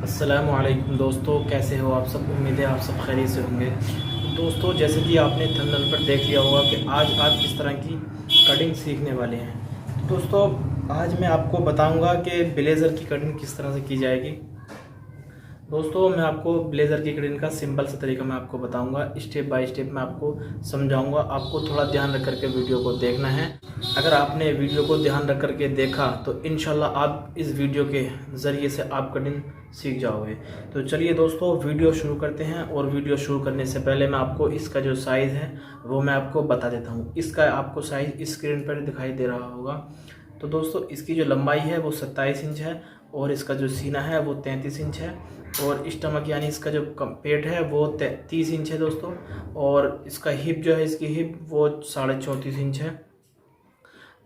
अस्सलामुअलैकुम दोस्तों, कैसे हो आप सब। उम्मीद है आप सब खैरियत से होंगे। दोस्तों, जैसे कि आपने थंबनेल पर देख लिया होगा कि आज आप किस तरह की कटिंग सीखने वाले हैं। तो दोस्तों, आज मैं आपको बताऊंगा कि ब्लेज़र की कटिंग किस तरह से की जाएगी। दोस्तों, मैं आपको ब्लेज़र की कटिंग का सिंपल सा तरीका मैं आपको बताऊंगा, स्टेप बाय स्टेप मैं आपको समझाऊंगा। आपको थोड़ा ध्यान रख करके वीडियो को देखना है। अगर आपने वीडियो को ध्यान रख करके देखा तो इंशाल्लाह आप इस वीडियो के ज़रिए से आप कटिंग सीख जाओगे। तो चलिए दोस्तों, वीडियो शुरू करते हैं। और वीडियो शुरू करने से पहले मैं आपको इसका जो साइज़ है वो मैं आपको बता देता हूँ। इसका आपको साइज़ स्क्रीन पर दिखाई दे रहा होगा। तो दोस्तों, इसकी जो लंबाई है वो 27 इंच है और इसका जो सीना है वो 33 इंच है और स्टमक यानी इसका जो पेट है वो 30 इंच है दोस्तों। और इसका हिप जो है, इसकी हिप वो 34.5 इंच है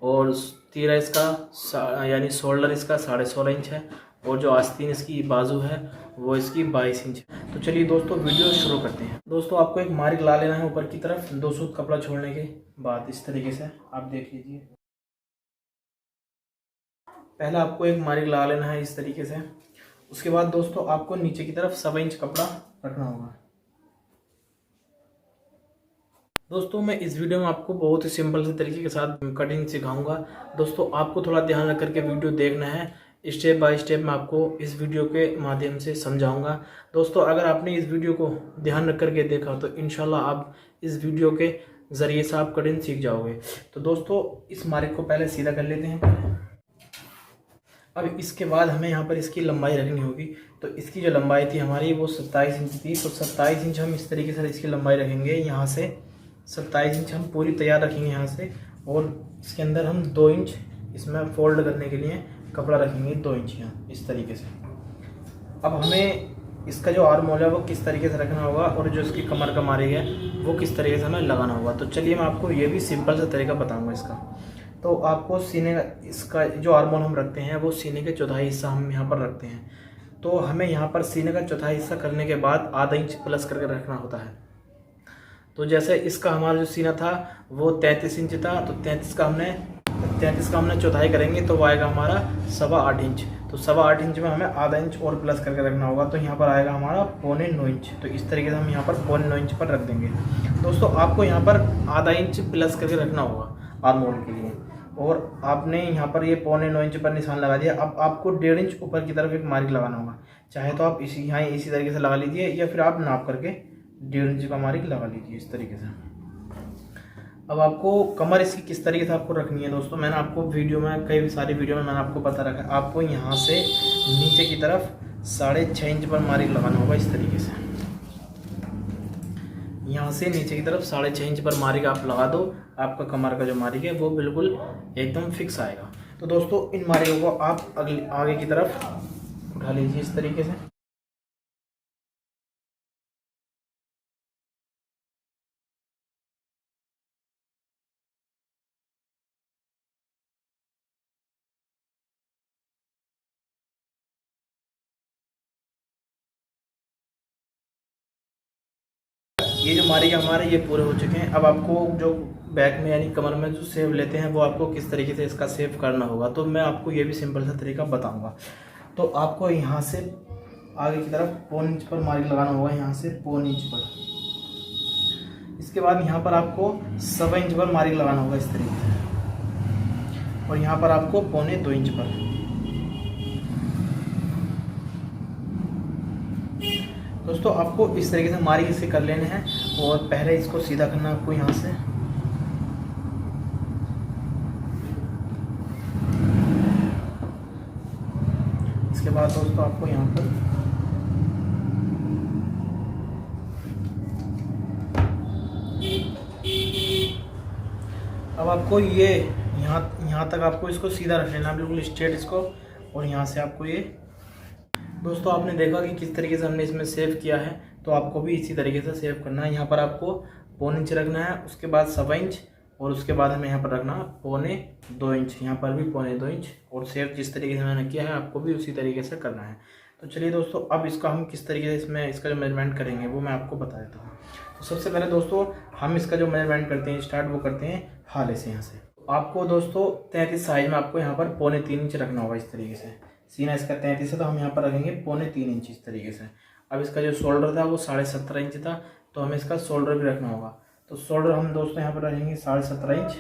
और तीरा इसका यानी शोल्डर इसका 16.5 इंच है और जो आस्तीन इसकी बाजू है वो इसकी 22 इंच है। तो चलिए दोस्तों, वीडियो शुरू करते हैं। दोस्तों, आपको एक मार्क ला लेना है ऊपर की तरफ 2 सूत कपड़ा छोड़ने के बाद। इस तरीके से आप देख लीजिए। पहला आपको एक मार्क लगा लेना है इस तरीके से। उसके बाद दोस्तों, आपको नीचे की तरफ 7 इंच कपड़ा रखना होगा। दोस्तों, मैं इस वीडियो में आपको बहुत ही सिंपल से तरीके के साथ कटिंग सिखाऊंगा। दोस्तों, आपको थोड़ा ध्यान रख करके वीडियो देखना है। स्टेप बाय स्टेप मैं आपको इस वीडियो के माध्यम से समझाऊंगा। दोस्तों, अगर आपने इस वीडियो को ध्यान रख करके देखा तो इंशाल्लाह आप इस वीडियो के ज़रिए से आप कटिंग सीख जाओगे। तो दोस्तों, इस मार्क को पहले सीधा कर लेते हैं। अब इसके बाद हमें यहाँ पर इसकी लंबाई रखनी होगी। तो इसकी जो लंबाई थी हमारी वो 27 इंच थी। तो 27 इंच हम इस तरीके से इसकी लंबाई रखेंगे। यहाँ से 27 इंच हम पूरी तैयार रखेंगे यहाँ से। और इसके अंदर हम 2 इंच इसमें फोल्ड करने के लिए कपड़ा रखेंगे, 2 इंच यहाँ इस तरीके से। अब हमें इसका जो आर्म होल है वो किस तरीके से रखना होगा और जो इसकी कमर का मारी है वो किस तरीके से हमें लगाना होगा। तो चलिए मैं आपको ये भी सिंपल सा तरीका बताऊँगा इसका। तो आपको सीने का इसका जो आर्म होल हम रखते हैं वो सीने के चौथाई हिस्सा हम यहाँ पर रखते हैं। तो हमें यहाँ पर सीने का चौथाई हिस्सा करने के बाद आधा इंच प्लस करके रखना होता है। तो जैसे इसका हमारा जो सीना था वो 33 इंच था, तो 33 का हमने चौथाई करेंगे तो वो आएगा हमारा 8.25 इंच। तो 8.25 इंच में हमें आधा इंच और प्लस करके रखना होगा। तो यहाँ पर आएगा हमारा 8.25 इंच। तो इस तरीके से हम यहाँ पर 8.25 इंच पर रख देंगे। दोस्तों, आपको यहाँ पर आधा इंच प्लस करके रखना होगा आर्म होल के लिए। और आपने यहाँ पर ये 8.25 इंच पर निशान लगा दिया। अब आपको 1.5 इंच ऊपर की तरफ एक मार्क लगाना होगा। चाहे तो आप इसी तरीके से लगा लीजिए या फिर आप नाप करके 1.5 इंच का मार्क लगा लीजिए इस तरीके से। अब आपको कमर इसकी किस तरीके से आपको रखनी है। दोस्तों, मैंने आपको वीडियो में कई सारी वीडियो में मैंने आपको बता रखा है। आपको यहाँ से नीचे की तरफ 6.5 इंच पर मार्क लगाना होगा इस तरीके से। यहाँ से नीचे की तरफ 6.5 इंच पर मार्क आप लगा दो। आपका कमर का जो मार्क है वो बिल्कुल एकदम फिक्स आएगा। तो दोस्तों, इन मार्कों को आप आगे की तरफ उठा लीजिए इस तरीके से। ये जो मार्क हमारे ये पूरे हो चुके हैं। अब आपको जो बैक में यानी कमर में जो शेप लेते हैं वो आपको किस तरीके से इसका शेप करना होगा। तो मैं आपको ये भी सिंपल सा तरीका बताऊंगा। तो आपको यहाँ से आगे की तरफ 1.25 इंच पर मार्क लगाना होगा, यहाँ से 1.25 इंच पर। इसके बाद यहाँ पर आपको 7 इंच पर मार्क लगाना होगा इस तरीके से। और यहाँ पर आपको 1.25 इंच पर। दोस्तों, आपको इस तरीके से मार्क इसे कर लेने हैं और पहले इसको सीधा करना है आपको यहाँ से। इसके बाद दोस्तों आपको यहाँ पर अब आपको ये यहाँ तक आपको इसको सीधा रख लेना, बिल्कुल स्ट्रेट इसको। और यहाँ से आपको ये दोस्तों, आपने देखा कि किस तरीके से हमने इसमें सेव किया है। तो आपको भी इसी तरीके से सेव करना है। यहाँ पर आपको 1.25 इंच रखना है, उसके बाद 7 इंच और उसके बाद हमें यहाँ पर रखना 1.25 इंच, यहाँ पर भी 1.25 इंच। और सेव जिस तरीके से मैंने किया है आपको भी उसी तरीके से करना है। तो चलिए दोस्तों, अब इसका हम किस तरीके से इसका जो मेजरमेंट करेंगे वो मैं आपको बता देता हूँ। तो सबसे पहले दोस्तों, हम इसका जो मेजरमेंट करते हैं स्टार्ट वो करते हैं हाले से। यहाँ से आपको दोस्तों 33 साइज में आपको यहाँ पर 3.25 इंच रखना होगा इस तरीके से। सीना इसका 33 है, तो हम यहाँ पर रखेंगे 2.25 इंच इस तरीके से। अब इसका जो शोल्डर था वो 17.5 इंच था, तो हमें इसका शोल्डर भी रखना होगा। तो शोल्डर हम दोस्तों यहाँ पर रखेंगे 17.5 इंच,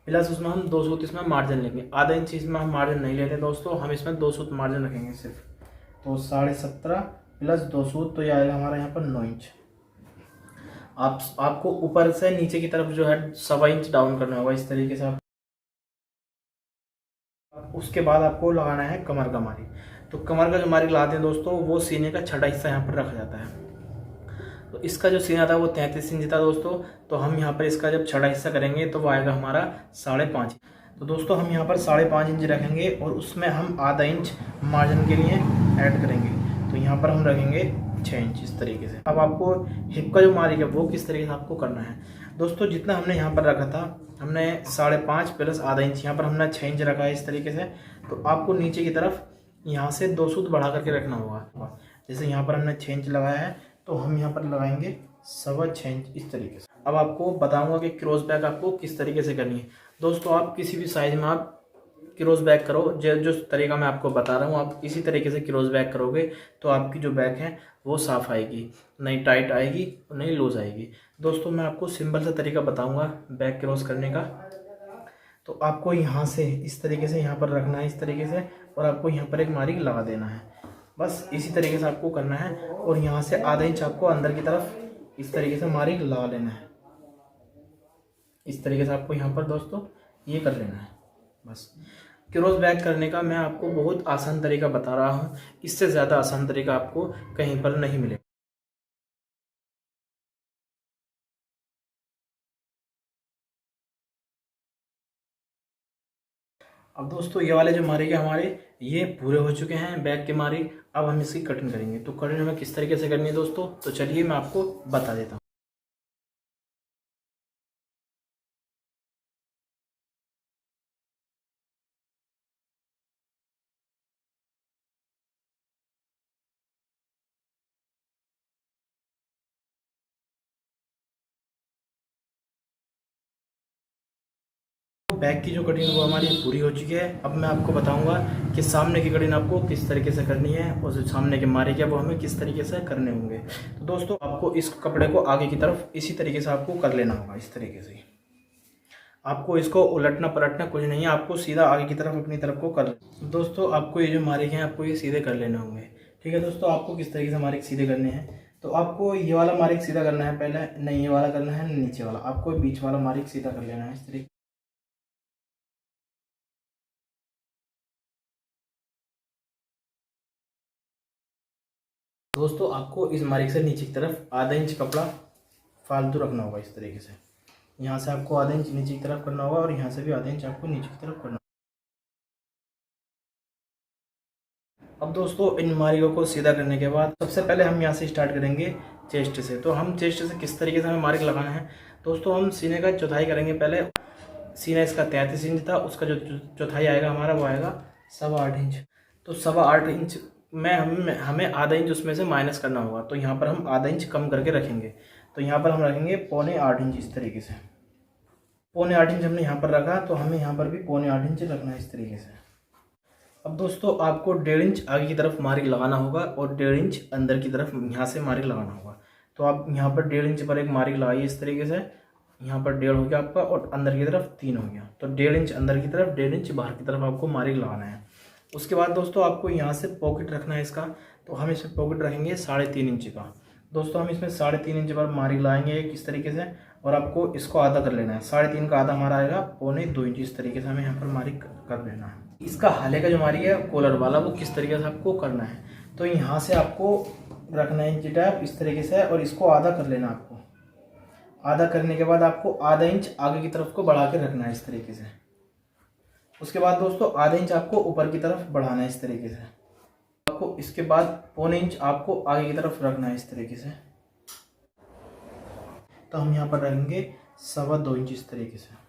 प्लस उसमें हम 2 सूत इसमें मार्जिन लेंगे। आधा इंच इसमें हम मार्जिन नहीं लेते दोस्तों, हम इसमें 2 सूत मार्जिन रखेंगे सिर्फ। तो 17.5 प्लस 2 सूत, तो ये आएगा हमारा यहाँ पर 9 इंच। आपको ऊपर से नीचे की तरफ जो है 1.25 इंच डाउन करना होगा इस तरीके से। उसके बाद आपको लगाना है कमर का मारी। तो कमर का जो मारी लगाते हैं दोस्तों, वो सीने का छठा हिस्सा यहाँ पर रखा जाता है। तो इसका जो सीना था वो 33 इंच था दोस्तों, तो हम यहाँ पर इसका जब छठा हिस्सा करेंगे तो वो आएगा हमारा 5.5। तो दोस्तों हम यहाँ पर 5.5 इंच रखेंगे और उसमें हम आधा इंच मार्जिन के लिए ऐड करेंगे। तो यहाँ पर हम रखेंगे 6 इंच इस तरीके से। अब आपको हिप का जो मारी है वो किस तरीके से आपको करना है दोस्तों, जितना हमने यहाँ पर रखा था, हमने 5.5 प्लस आधा इंच, यहाँ पर हमने 6 इंच रखा है इस तरीके से। तो आपको नीचे की तरफ यहाँ से 2 सूत बढ़ा करके रखना होगा। जैसे यहाँ पर हमने 6 इंच लगाया है, तो हम यहाँ पर लगाएंगे 6.25 इंच इस तरीके से। अब आपको बताऊंगा कि क्रॉस बैक आपको किस तरीके से करनी है दोस्तों। आप किसी भी साइज में आप क्रॉस बैक करो, जो तरीका मैं आपको बता रहा हूँ, आप इसी तरीके से क्रॉस बैक करोगे तो आपकी जो बैक है वो साफ आएगी, नहीं टाइट आएगी, नहीं लूज आएगी। दोस्तों मैं आपको सिंपल सा तरीका बताऊंगा बैक क्रॉस करने का। तो आपको यहाँ से इस तरीके से यहाँ पर रखना है इस तरीके से, और आपको यहाँ पर एक मारी लगा देना है। बस इसी तरीके से आपको करना है, और यहाँ से आधा इंच आपको अंदर की तरफ इस तरीके से मारी लगा लेना है। इस तरीके से आपको यहाँ पर दोस्तों ये कर लेना है। बस क्रॉस बैक करने का मैं आपको बहुत आसान तरीका बता रहा हूँ, इससे ज़्यादा आसान तरीका आपको कहीं पर नहीं मिलेगा। अब दोस्तों ये वाले जो मारे के हमारे ये पूरे हो चुके हैं बैक के मारे। अब हम इसकी कटिंग करेंगे। तो कटिंग हमें किस तरीके से करनी है दोस्तों, तो चलिए मैं आपको बता देता हूँ। बैक की जो कटिंग वो हमारी पूरी हो चुकी है। अब मैं आपको बताऊंगा कि सामने की कटिंग आपको किस तरीके से करनी है, और जो सामने के मारे के वो हमें किस तरीके से करने होंगे। तो दोस्तों आपको इस कपड़े को आगे की तरफ इसी तरीके से आपको कर लेना होगा। इस तरीके से आपको इसको उलटना पलटना कुछ नहीं है, आपको सीधा आगे की तरफ अपनी तरफ को कर दोस्तों आपको ये जो मारे हैं आपको ये सीधे कर लेने होंगे। ठीक है दोस्तों, आपको किस तरीके से मारे सीधे करने हैं, तो आपको ये वाला मारिक सीधा करना है पहले, नहीं ये वाला करना है, नीचे वाला, आपको बीच वाला मारिक सीधा कर लेना है इस तरीके। दोस्तों आपको इस मारिक से नीचे की तरफ आधा इंच कपड़ा फालतू रखना होगा इस तरीके से। यहाँ से आपको आधा इंच नीचे की तरफ करना होगा, और यहाँ से भी आधा इंच आपको नीचे की तरफ करना। अब दोस्तों इन मारिकों को सीधा करने के बाद सबसे पहले हम यहाँ से स्टार्ट करेंगे चेस्ट से। तो हम चेस्ट से किस तरीके से हमें मार्क लगाना है दोस्तों, हम सीने का चौथाई करेंगे पहले। सीना इसका 33 इंच था, उसका जो चौथाई आएगा हमारा वो आएगा 8.25 इंच। तो 8.25 इंच में हमें आधा इंच उसमें से माइनस करना होगा। तो यहाँ पर हम आधा इंच कम करके रखेंगे। तो यहाँ पर हम रखेंगे 7.25 इंच इस तरीके से। 7.25 इंच हमने यहाँ पर रखा, तो हमें यहाँ पर भी 7.25 इंच रखना है इस तरीके से। अब दोस्तों आपको 1.5 इंच आगे की तरफ मार्क लगाना होगा, और 1.5 इंच अंदर की तरफ यहाँ से मार्क लगाना होगा। तो आप यहाँ पर 1.5 इंच पर एक मार्क लगाइए इस तरीके से। यहाँ पर 1.5 हो गया आपका, और अंदर की तरफ 3 हो गया। तो 1.5 इंच अंदर की तरफ, 1.5 इंच बाहर की तरफ आपको मार्क लगाना है। उसके बाद दोस्तों आपको यहाँ से पॉकेट रखना है इसका। तो हम इसमें पॉकेट रखेंगे 3.5 इंच का। दोस्तों हम इसमें 3.5 इंच पर मार्क लगाएंगे इस तरीके से, और आपको इसको आधा कर लेना है। 3.5 का आधा हमारा आएगा 2.25 इंच इस तरीके से हमें यहाँ पर मार्क कर लेना है। इसका हाले का जो मारी है कॉलर वाला, वो किस तरीके से आपको करना है, तो यहाँ से आपको रखना है इंच टैप इस तरीके से, और इसको आधा कर लेना आपको। आधा करने के बाद आपको आधा इंच आगे की तरफ को बढ़ा के रखना है इस तरीके से। उसके बाद दोस्तों आधा इंच आपको ऊपर की तरफ बढ़ाना है इस तरीके से। आपको इसके बाद 1.25 इंच आपको आगे की तरफ रखना है इस तरीके से। तो हम यहाँ पर रखेंगे 2.25 इंच इस तरीके से।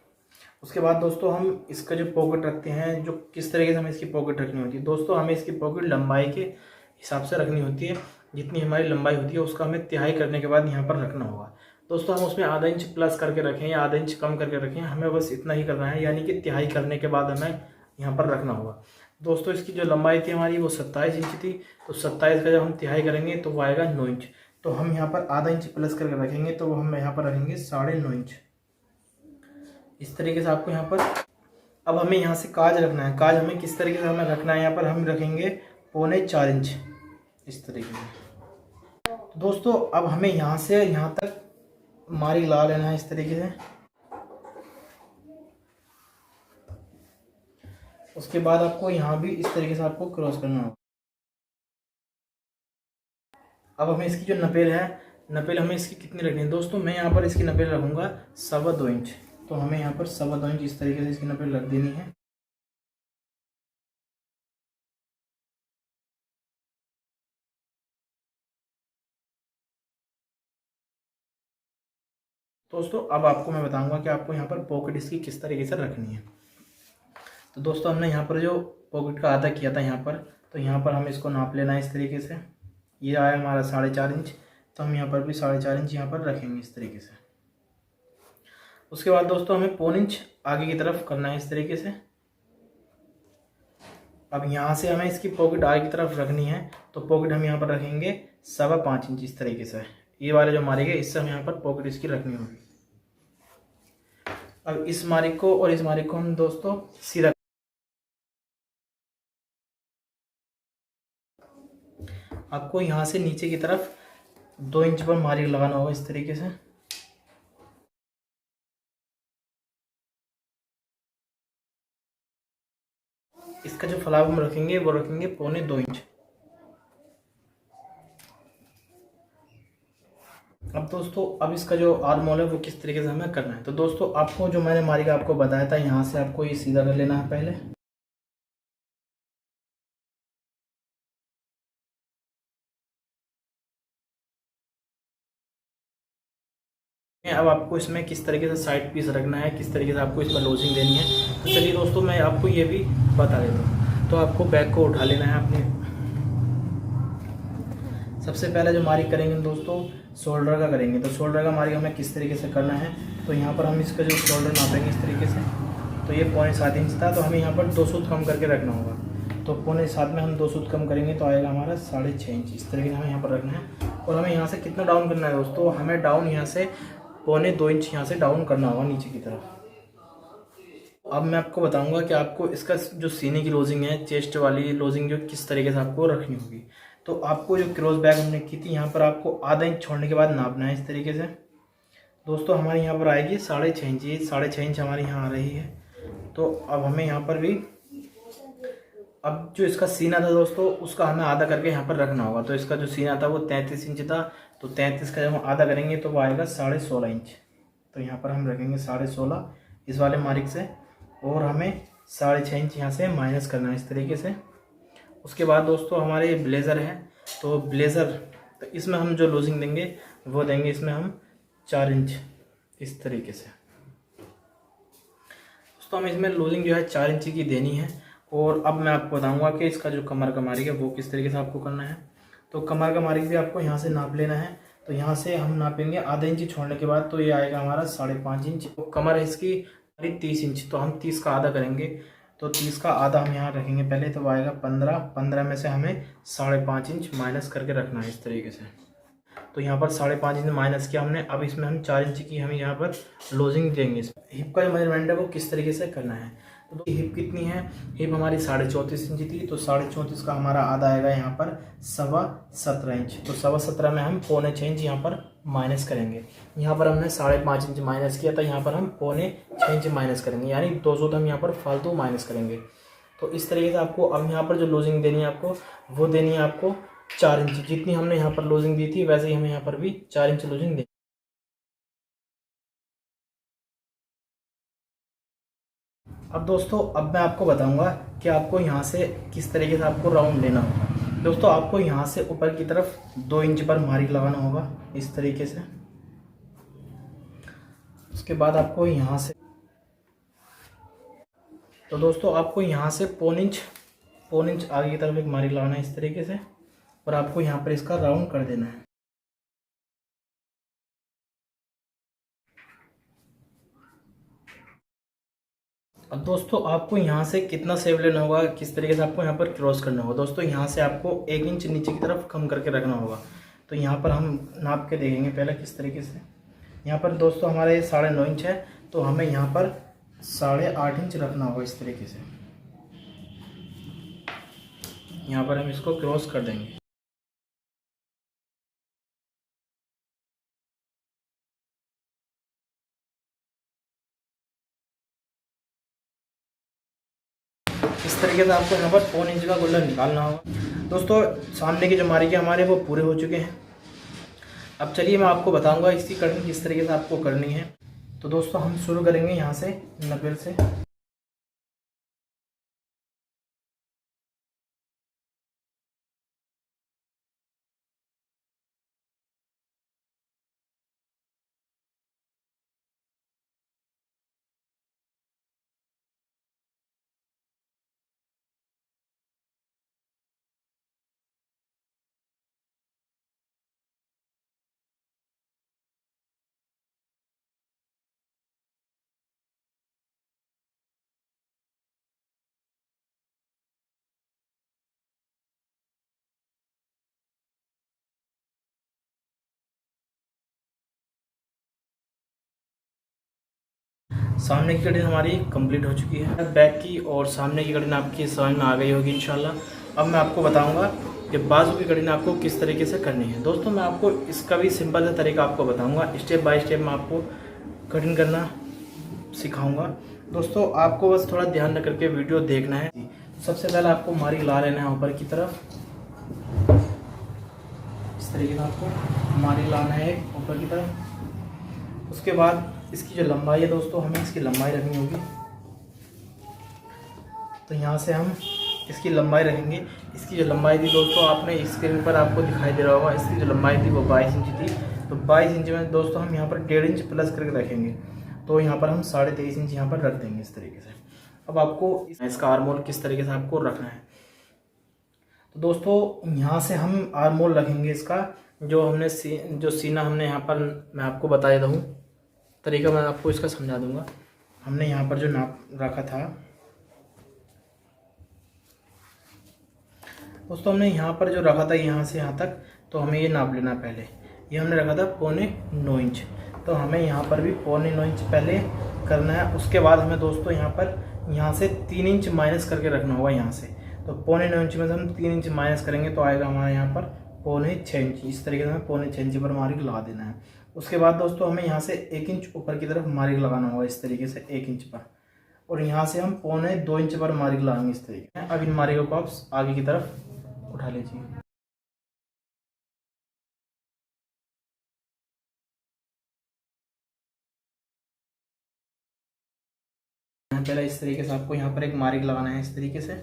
उसके बाद दोस्तों हम इसका जो पॉकेट रखते हैं, जो किस तरीके से हमें इसकी पॉकेट रखनी होती है दोस्तों, हमें इसकी पॉकेट लंबाई के हिसाब से रखनी होती है। जितनी हमारी लंबाई होती है उसका हमें तिहाई करने के बाद यहाँ पर रखना होगा। दोस्तों हम उसमें आधा इंच प्लस करके रखें या आधा इंच कम करके रखें, हमें बस इतना ही करना है, यानी कि तिहाई करने के बाद हमें यहाँ पर रखना होगा। दोस्तों इसकी जो लंबाई थी हमारी वो 27 इंच थी, तो 27 का जब हम तिहाई करेंगे तो वो आएगा 9 इंच। तो हम यहाँ पर आधा इंच प्लस करके रखेंगे, तो वो हम यहाँ पर रखेंगे 9.5 इंच। इस तरीके से आपको यहाँ पर, अब हमें यहाँ से काज रखना है। काज हमें किस तरीके से हमें रखना है, यहाँ पर हम रखेंगे 3.25 इंच इस तरीके से। तो दोस्तों अब हमें यहाँ से यहाँ तक मारी ला लेना है इस तरीके से। उसके बाद आपको यहाँ भी इस तरीके से आपको क्रॉस करना होगा। अब हमें इसकी जो नपेल है, नपेल हमें इसकी कितनी रखनी है दोस्तों, मैं यहाँ पर इसकी नपेल रखूँगा 2.25 इंच। तो हमें यहाँ पर 2.25 इंच इस तरीके से इसकी नपेल रख देनी है। दोस्तों अब आपको मैं बताऊंगा कि आपको यहाँ पर पॉकेट इसकी किस तरीके से रखनी है। तो दोस्तों हमने यहाँ पर जो पॉकेट का आधा किया था यहाँ पर, तो यहाँ पर हमें इसको नाप लेना है इस तरीके से। ये आया हमारा 4.5 इंच, तो हम यहाँ पर भी 4.5 इंच यहाँ पर रखेंगे इस तरीके से। उसके बाद दोस्तों हमें 1.25 इंच आगे की तरफ करना है इस तरीके से। अब यहाँ से हमें इसकी पॉकेट आगे की तरफ रखनी है, तो पॉकेट हम यहाँ पर रखेंगे 5.25 इंच इस तरीके से। ये वाले जो मारेंगे इससे हम यहाँ पर पॉकेट इसकी रखनी होगी। अब इस मारिक को और इस मारिक को हम दोस्तों सीधा, आपको यहाँ से नीचे की तरफ 2 इंच पर मारिक लगाना होगा इस तरीके से। इसका जो फलाव हम रखेंगे वो रखेंगे 1.25 इंच। अब दोस्तों अब इसका जो आर्मोल है वो किस तरीके से हमें करना है। तो दोस्तों आपको जो मैंने मारिक आपको बताया था, यहाँ से आपको ये सीधा कर लेना है पहले। अब आपको इसमें किस तरीके से साइड पीस रखना है, किस तरीके से आपको इसमें लोजिंग देनी है, तो चलिए दोस्तों मैं आपको ये भी बता देता हूँ। तो आपको बैग को उठा लेना है अपने। सबसे पहले जो मारिक करेंगे दोस्तों शोल्डर का करेंगे। तो शोल्डर का मारिक हमें किस तरीके से करना है, तो यहाँ पर हम इसका जो शोल्डर नापेंगे इस तरीके से। तो ये 7.25 इंच था, तो हमें यहाँ पर 2 सूत कम करके रखना होगा। तो 7.25 में हम 2 सूत कम करेंगे तो आएगा हमारा 6.5 इंच। इस तरीके से हमें यहाँ पर रखना है। और हमें यहाँ से कितना डाउन करना है दोस्तों, हमें डाउन यहाँ से 2.25 इंच यहाँ से डाउन करना होगा नीचे की तरफ। अब मैं आपको बताऊंगा कि आपको इसका जो सीने की लोजिंग है, चेस्ट वाली लोजिंग जो किस तरीके से आपको रखनी होगी। तो आपको जो क्रॉस बैग हमने की थी, यहाँ पर आपको आधा इंच छोड़ने के बाद नापना है इस तरीके से। दोस्तों हमारे यहाँ पर आएगी 6.5 इंच। ये 6.5 इंच हमारे यहाँ आ रही है। तो अब हमें यहाँ पर भी, अब जो इसका सीना था दोस्तों उसका हमें आधा करके यहाँ पर रखना होगा। तो इसका जो सीना था वो 33 इंच था, तो 33 का जब हम आधा करेंगे तो वो आएगा 16.5 इंच। तो यहाँ पर हम रखेंगे 16.5 इस वाले मार्क से, और हमें 6.5 इंच यहाँ से माइनस करना है इस तरीके से। उसके बाद दोस्तों हमारे ये ब्लेज़र है, तो ब्लेज़र, तो इसमें हम जो लूजिंग देंगे वो देंगे इसमें हम 4 इंच इस तरीके से। दोस्तों हम इसमें लूजिंग जो है 4 इंच की देनी है। और अब मैं आपको बताऊंगा कि इसका जो कमर का मारिक है वो किस तरीके से आपको करना है। तो कमर का मारिक भी आपको यहाँ से नाप लेना है। तो यहाँ से हम नापेंगे आधा इंच छोड़ने के बाद, तो ये आएगा हमारा 5.5 इंच। तो कमर है इसकी 30 इंच, तो हम 30 का आधा करेंगे। तो 30 का आधा हम यहाँ रखेंगे पहले, तो वो आएगा 15 में से हमें 5.5 इंच माइनस करके रखना है इस तरीके से। तो यहाँ पर 5.5 इंच माइनस किया हमने। अब इसमें हम 4 इंच की हमें यहाँ पर लूजिंग देंगे। हिप का जो मेजरमेंट है वो किस तरीके से करना है। तो हिप कितनी है, हिप हमारी 34.5 इंच थी, तो 34.5 का हमारा आधा आएगा यहाँ पर 17.25 इंच। तो 17.25 में हम 6.25 इंच यहाँ पर माइनस करेंगे। यहाँ पर हमने 5.5 इंच माइनस किया था, यहाँ पर हम 6.25 इंच माइनस करेंगे, यानी 200 हम यहाँ पर फालतू माइनस करेंगे। तो इस तरीके से आपको अब यहाँ पर जो लूजिंग देनी है आपको, वो देनी है आपको 4 इंच। जितनी हमने यहाँ पर लूजिंग दी थी वैसे ही हमें यहाँ पर भी 4 इंच लूजिंग देनी। अब दोस्तों अब मैं आपको बताऊंगा कि आपको यहाँ से किस तरीके से आपको राउंड लेना होगा। दोस्तों आपको यहाँ से ऊपर की तरफ 2 इंच पर मार्क लगाना होगा इस तरीके से। उसके बाद आपको यहाँ से, तो दोस्तों आपको यहाँ से 1.25 इंच आगे की तरफ एक मार्क लगाना है इस तरीके से, और आपको यहाँ पर इसका राउंड कर देना है। अब दोस्तों आपको यहाँ से कितना सेव लेना होगा, किस तरीके से आपको यहाँ पर क्रॉस करना होगा। दोस्तों यहाँ से आपको 1 इंच नीचे की तरफ कम करके रखना होगा। तो यहाँ पर हम नाप के देखेंगे पहले किस तरीके से। यहाँ पर दोस्तों हमारा ये 9.5 इंच है, तो हमें यहाँ पर 8.5 इंच रखना होगा इस तरीके से। यहाँ पर हम इसको क्रॉस कर देंगे। इस तरीके से आपको यहाँ पर 1 इंच का गोल्डन निकालना होगा। दोस्तों सामने की जो मार्के हमारे वो पूरे हो चुके हैं। अब चलिए मैं आपको बताऊंगा इसकी कटिंग किस तरीके से आपको करनी है। तो दोस्तों हम शुरू करेंगे यहाँ से नकेल से। सामने की कटिंग हमारी कंप्लीट हो चुकी है। बैक की और सामने की कटिंग आपकी समझ में आ गई होगी इंशाल्लाह। अब मैं आपको बताऊंगा कि बाजू की कटिंग आपको किस तरीके से करनी है। दोस्तों मैं आपको इसका भी सिंपल सा तरीका आपको बताऊंगा, स्टेप बाय स्टेप मैं आपको कटिंग करना सिखाऊंगा। दोस्तों आपको बस थोड़ा ध्यान रख करके वीडियो देखना है। सबसे पहले आपको मारी ला लेना है ऊपर की तरफ। इस तरीके से आपको मारी लाना है ऊपर की तरफ। उसके बाद इसकी जो लंबाई है दोस्तों, हमें इसकी लंबाई रखनी होगी। तो यहाँ से हम इसकी लंबाई रखेंगे। इसकी जो लंबाई थी दोस्तों, आपने स्क्रीन पर आपको दिखाई दे रहा होगा, इसकी जो लंबाई थी वो 22 इंच थी। तो 22 इंच में दोस्तों हम यहाँ पर 1.5 इंच प्लस करके रखेंगे। तो यहाँ पर हम 23.5 इंच यहाँ पर रख देंगे इस तरीके से। अब आपको इसका आर्मोल किस तरीके से आपको रखना है। तो दोस्तों यहाँ से हम आर्मोल रखेंगे इसका, जो हमने जो सीना हमने यहाँ पर मैं आपको बता देता हूँ तरीका, मैं आपको इसका समझा दूंगा। हमने यहाँ पर जो नाप रखा था दोस्तों, हमने यहाँ पर जो रखा था यहाँ से यहाँ तक, तो हमें ये नाप लेना पहले। ये हमने रखा था 9.25 इंच, तो हमें यहाँ पर भी 9.25 इंच पहले करना है। उसके बाद हमें दोस्तों यहाँ पर यहाँ से 3 इंच माइनस करके रखना होगा यहाँ से। तो 9.25 इंच में से हम 3 इंच माइनस करेंगे तो आएगा हमारा यहाँ पर 6.25 इंच। इस तरीके से हमें 6.25 इंच पर मार्क लगा देना है। उसके बाद दोस्तों हमें यहाँ से 1 इंच ऊपर की तरफ मार्क लगाना होगा इस तरीके से 1 इंच पर, और यहाँ से हम 2.25 इंच पर मार्क लगाएंगे इस तरीके से। अब इन मार्कों को आप आगे की तरफ उठा लीजिए। पहले इस तरीके से आपको यहाँ पर एक मार्क लगाना है इस तरीके से।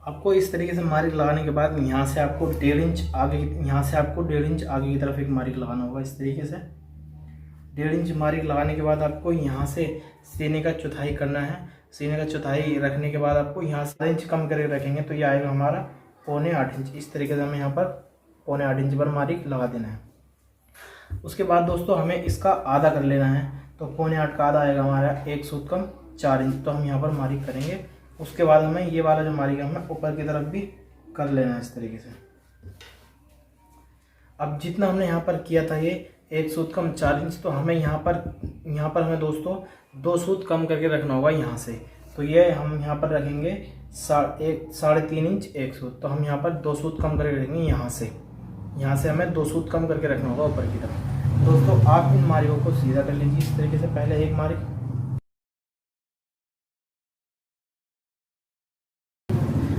आपको इस तरीके से मार्क लगाने के बाद यहाँ से आपको 1.5 इंच आगे, यहाँ से आपको 1.5 इंच आगे की तरफ एक मार्क लगाना होगा इस तरीके से। 1.5 इंच मार्क लगाने के बाद आपको यहाँ से सीने का चौथाई करना है। सीने का चौथाई रखने के बाद आपको यहाँ से 1 इंच कम करके रखेंगे तो ये आएगा हमारा 7.25 इंच। इस तरीके से हमें यहाँ पर 7.25 इंच पर मार्क लगा देना है। उसके बाद दोस्तों हमें इसका आधा कर लेना है। तो 7.25 का आधा आएगा हमारा 1 सूत कम 4 इंच, तो हम यहाँ पर मार्क करेंगे। उसके बाद हमें ये वाला जो मार्क है हमें ऊपर की तरफ भी कर लेना है इस तरीके से। अब जितना हमने यहाँ पर किया था ये 1 सूत कम 4 इंच, तो हमें यहाँ पर हमें दोस्तों 2 सूत कम करके रखना होगा यहाँ से। तो ये हम यहाँ पर रखेंगे 3.5 इंच 1 सूत, तो हम यहाँ पर 2 सूत कम करके रखेंगे यहाँ से हमें 2 सूत कम करके रखना होगा ऊपर की तरफ। दोस्तों आप इन मार्कों को सीधा कर लीजिए इस तरीके से। पहले एक मार्क,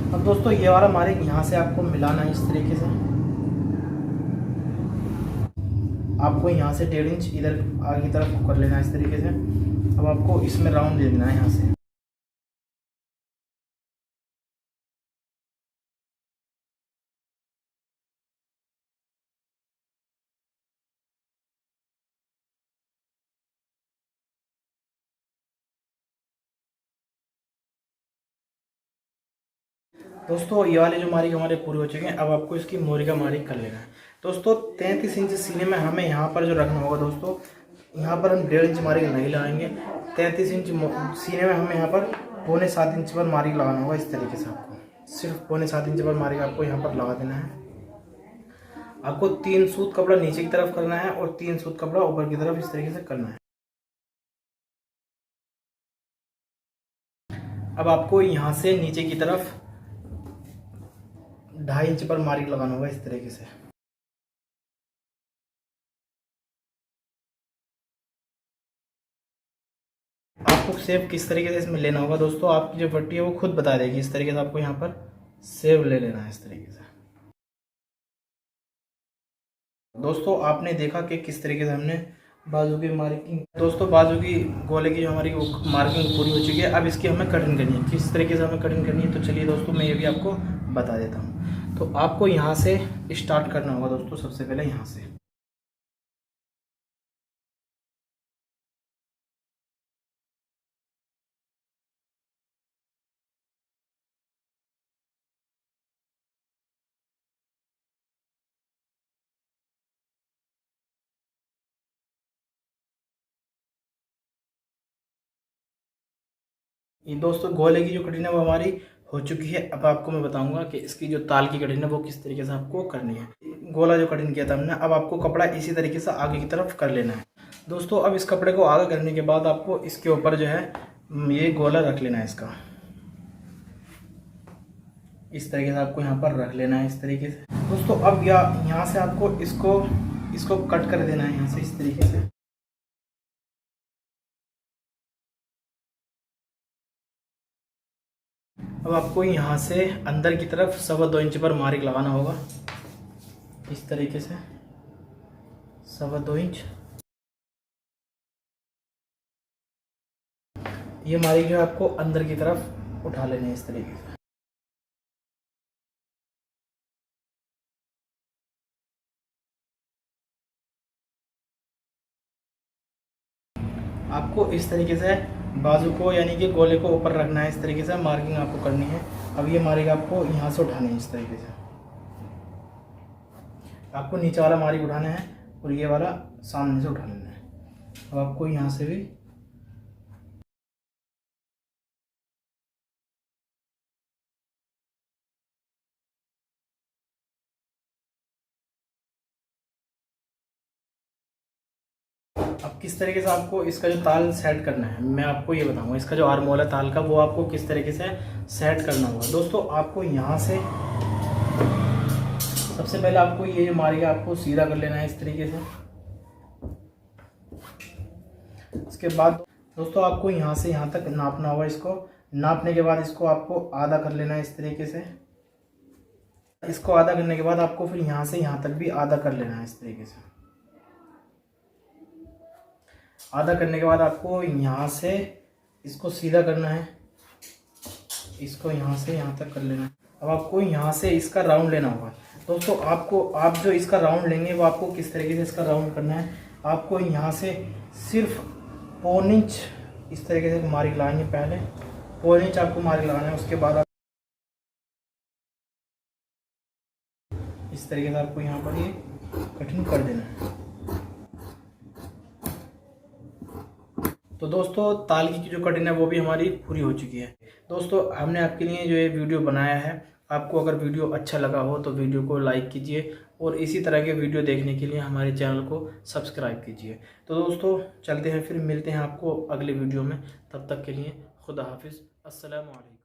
अब दोस्तों ये वाला मार्क यहाँ से आपको मिलाना है इस तरीके से। आपको यहाँ से 1.5 इंच इधर आगे की तरफ कर लेना है इस तरीके से। अब आपको इसमें राउंड दे देना है यहाँ से। दोस्तों ये वाले जो मार्क हमारे पूरे हो चुके हैं। अब आपको इसकी मोरी का मार्क कर लेना है। दोस्तों 33 इंच सीने में हमें यहाँ पर जो रखना होगा दोस्तों यहाँ पर हम 1.5 इंच मार्किंग नहीं लगाएंगे। 33 इंच सीने में हमें यहाँ पर 6.25 इंच पर मार्किंग लगाना होगा। इस तरीके से आपको सिर्फ 6.25 इंच पर मार्किंग आपको यहाँ पर लगा देना है। आपको 3 सूत कपड़ा नीचे की तरफ करना है और 3 सूत कपड़ा ऊपर की तरफ इस तरीके से करना है। अब आपको यहाँ से नीचे की तरफ 2.5 इंच पर मार्किंग लगाना होगा इस तरीके से। आपको सेव किस तरीके से इसमें लेना होगा दोस्तों, आपकी जो पट्टी है वो खुद बता देगी। इस तरीके से आपको यहाँ पर सेव ले लेना है इस तरीके से। दोस्तों आपने देखा कि किस तरीके से हमने बाजू की मार्किंग, दोस्तों बाजू की गोले की जो हमारी मार्किंग पूरी हो चुकी है। अब इसकी हमें कटिंग करनी है। किस तरीके से हमें कटिंग करनी है तो चलिए दोस्तों मैं ये भी आपको बता देता हूँ। तो आपको यहाँ से स्टार्ट करना होगा दोस्तों। सबसे पहले यहाँ से ये दोस्तों गोले की जो कटिंग है वो हमारी हो चुकी है। अब आपको मैं बताऊंगा कि इसकी जो ताल की कटिंग है वो किस तरीके से आपको करनी है। गोला जो कटिंग किया था हमने, अब आपको कपड़ा इसी तरीके से आगे की तरफ कर लेना है दोस्तों। अब इस कपड़े को आगे करने के बाद आपको इसके ऊपर जो है ये गोला रख लेना है इसका। इस तरीके से आपको यहाँ पर रख लेना है इस तरीके से दोस्तों। अब यहाँ से आपको इसको कट कर देना है यहाँ से इस तरीके से। अब आपको यहाँ से अंदर की तरफ 2.25 इंच पर मार्क लगाना होगा इस तरीके से। 2.25 इंच ये मार्क जो है आपको अंदर की तरफ उठा लेने हैं इस तरीके से। आपको इस तरीके से बाजू को यानी कि गोले को ऊपर रखना है। इस तरीके से मार्किंग आपको करनी है। अब ये मार्किंग आपको यहाँ से उठानी है इस तरीके से। आपको नीचे वाला मार्किंग उठाना है और ये वाला सामने से उठा लेना है। अब आपको यहाँ से भी अब किस तरीके से आपको इसका जो ताल सेट करना है मैं आपको ये बताऊंगा। इसका जो आर्म होल है ताल का वो आपको किस तरीके से सेट करना होगा दोस्तों। आपको यहाँ से सबसे पहले आपको ये जो मारेगा आपको सीधा कर लेना है इस तरीके से। उसके बाद दोस्तों आपको यहाँ से यहाँ तक नापना होगा। इसको नापने के बाद इसको आपको आधा कर लेना है इस तरीके से। इसको आधा करने के बाद आपको फिर यहाँ से यहाँ तक भी आधा कर लेना है इस तरीके से। आधा करने के बाद आपको यहाँ से इसको सीधा करना है। इसको यहाँ से यहाँ तक कर लेना है। अब आपको यहाँ से इसका राउंड लेना होगा दोस्तों। आप जो इसका राउंड लेंगे वो आपको किस तरीके से इसका राउंड करना है। आपको यहाँ से सिर्फ 1.25 इंच इस तरीके से मार्क लगाएंगे। पहले 1.25 इंच आपको मार्क लगाना है। उसके बाद इस तरीके से आपको यहाँ पर ये कटिंग कर देना है। तो दोस्तों ताल की जो कटिंग है वो भी हमारी पूरी हो चुकी है दोस्तों। हमने आपके लिए जो ये वीडियो बनाया है, आपको अगर वीडियो अच्छा लगा हो तो वीडियो को लाइक कीजिए और इसी तरह के वीडियो देखने के लिए हमारे चैनल को सब्सक्राइब कीजिए। तो दोस्तों चलते हैं, फिर मिलते हैं आपको अगले वीडियो में। तब तक के लिए खुदा हाफिज़। अस्सलामु अलैकुम।